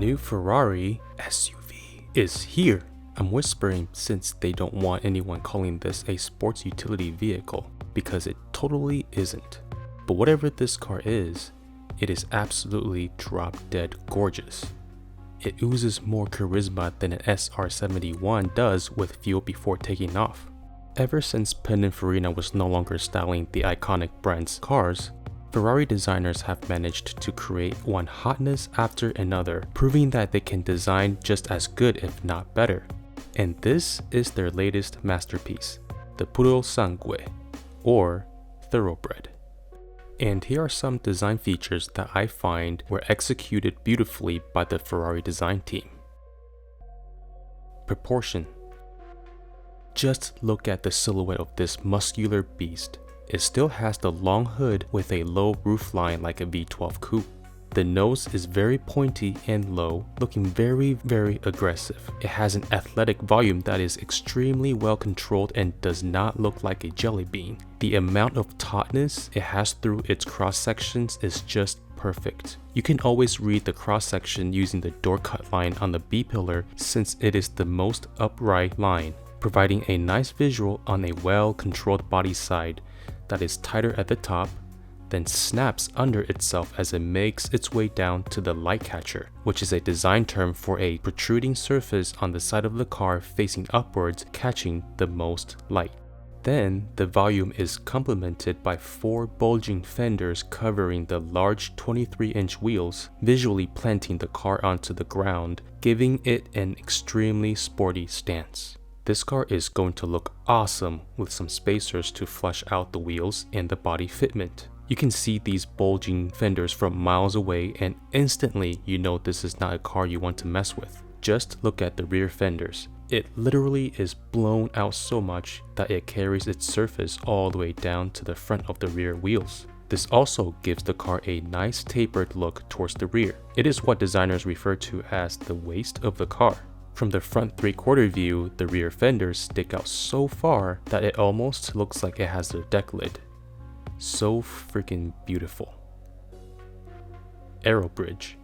new Ferrari SUV is here. I'm whispering since they don't want anyone calling this a sports utility vehicle, because it totally isn't. But whatever this car is, it is absolutely drop-dead gorgeous. It oozes more charisma than an SR71 does with fuel before taking off. Ever since Pininfarina was no longer styling the iconic brand's cars, Ferrari designers have managed to create one hotness after another, proving that they can design just as good if not better. And this is their latest masterpiece, the Purosangue, or Thoroughbred. And here are some design features that I find were executed beautifully by the Ferrari design team. Proportion. Just look at the silhouette of this muscular beast. It still has the long hood with a low roofline like a V12 coupe. The nose is very pointy and low, looking very aggressive. It has an athletic volume that is extremely well controlled and does not look like a jelly bean. The amount of tautness it has through its cross sections is just perfect. You can always read the cross section using the door cut line on the B-pillar since it is the most upright line, providing a nice visual on a well-controlled body side that is tighter at the top, then snaps under itself as it makes its way down to the light catcher, which is a design term for a protruding surface on the side of the car facing upwards, catching the most light. Then, the volume is complemented by 4 bulging fenders covering the large 23-inch wheels, visually planting the car onto the ground, giving it an extremely sporty stance. This car is going to look awesome with some spacers to flush out the wheels and the body fitment. You can see these bulging fenders from miles away and instantly you know this is not a car you want to mess with. Just look at the rear fenders. It literally is blown out so much that it carries its surface all the way down to the front of the rear wheels. This also gives the car a nice tapered look towards the rear. It is what designers refer to as the waist of the car. From the front 3/4 view, the rear fenders stick out so far that it almost looks like it has a deck lid. So freaking beautiful. Aerobridge.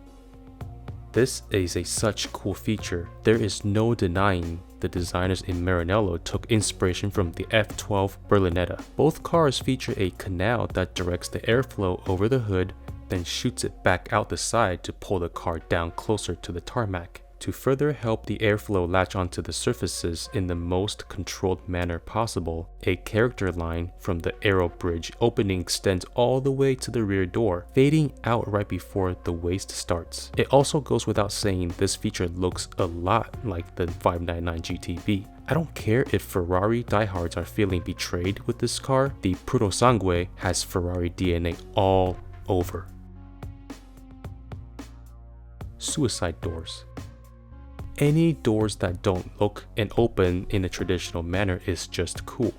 This is such cool feature. There is no denying the designers in Maranello took inspiration from the F12 Berlinetta. Both cars feature a canal that directs the airflow over the hood, then shoots it back out the side to pull the car down closer to the tarmac. To further help the airflow latch onto the surfaces in the most controlled manner possible, a character line from the Aerobridge opening extends all the way to the rear door, fading out right before the waist starts. It also goes without saying this feature looks a lot like the 599 GTB. I don't care if Ferrari diehards are feeling betrayed with this car, the Purosangue has Ferrari DNA all over. Suicide doors. Any doors that don't look and open in a traditional manner is just cool.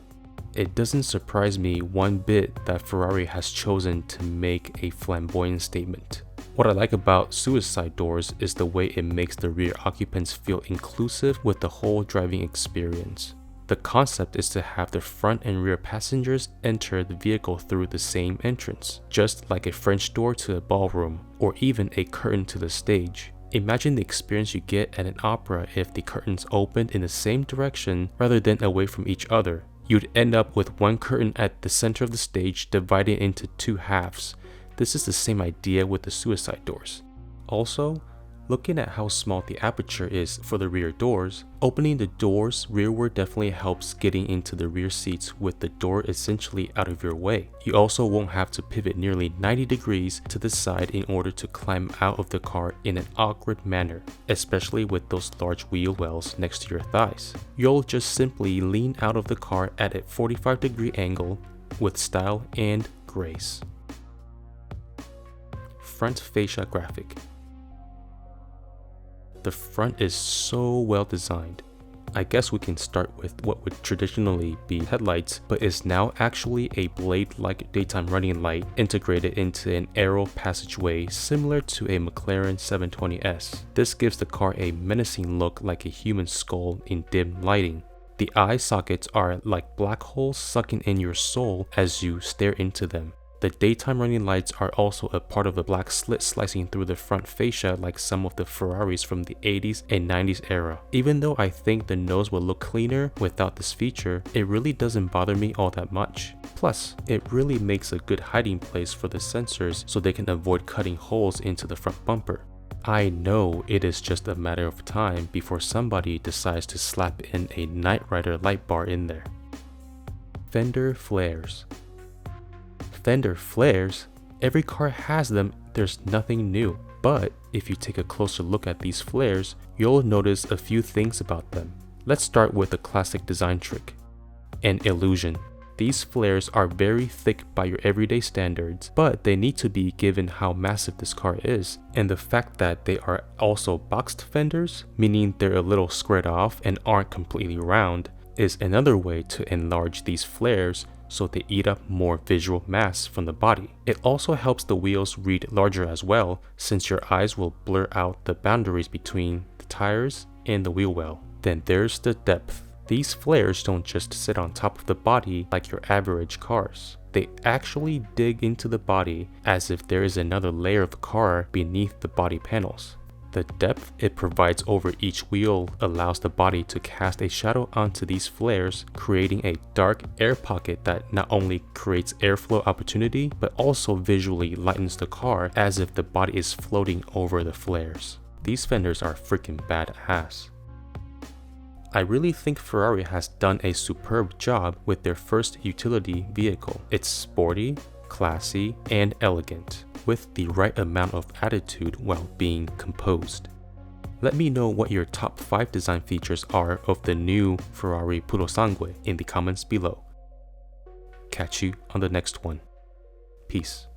It doesn't surprise me one bit that Ferrari has chosen to make a flamboyant statement. What I like about suicide doors is the way it makes the rear occupants feel inclusive with the whole driving experience. The concept is to have the front and rear passengers enter the vehicle through the same entrance, just like a French door to a ballroom, or even a curtain to the stage. Imagine the experience you get at an opera if the curtains opened in the same direction rather than away from each other. You'd end up with one curtain at the center of the stage divided into 2 halves. This is the same idea with the suicide doors. Also, looking at how small the aperture is for the rear doors, opening the doors rearward definitely helps getting into the rear seats with the door essentially out of your way. You also won't have to pivot nearly 90 degrees to the side in order to climb out of the car in an awkward manner, especially with those large wheel wells next to your thighs. You'll just simply lean out of the car at a 45-degree angle with style and grace. Front fascia graphic. The front is so well designed. I guess we can start with what would traditionally be headlights, but is now actually a blade-like daytime running light integrated into an aero passageway similar to a McLaren 720S. This gives the car a menacing look like a human skull in dim lighting. The eye sockets are like black holes sucking in your soul as you stare into them. The daytime running lights are also a part of the black slit slicing through the front fascia like some of the Ferraris from the 80s and 90s era. Even though I think the nose will look cleaner without this feature, it really doesn't bother me all that much. Plus, it really makes a good hiding place for the sensors so they can avoid cutting holes into the front bumper. I know it is just a matter of time before somebody decides to slap in a Knight Rider light bar in there. Fender Flares. Fender Flares? Every car has them, there's nothing new. But if you take a closer look at these flares, you'll notice a few things about them. Let's start with a classic design trick: an illusion. These flares are very thick by your everyday standards, but they need to be given how massive this car is, and the fact that they are also boxed fenders, meaning they're a little squared off and aren't completely round, is another way to enlarge these flares so they eat up more visual mass from the body. It also helps the wheels read larger as well, since your eyes will blur out the boundaries between the tires and the wheel well. Then there's the depth. These flares don't just sit on top of the body like your average cars. They actually dig into the body as if there is another layer of the car beneath the body panels. The depth it provides over each wheel allows the body to cast a shadow onto these flares, creating a dark air pocket that not only creates airflow opportunity, but also visually lightens the car as if the body is floating over the flares. These fenders are freaking badass. I really think Ferrari has done a superb job with their first utility vehicle. It's sporty, classy, and elegant, with the right amount of attitude while being composed. Let me know what your top 5 design features are of the new Ferrari Purosangue in the comments below. Catch you on the next one. Peace.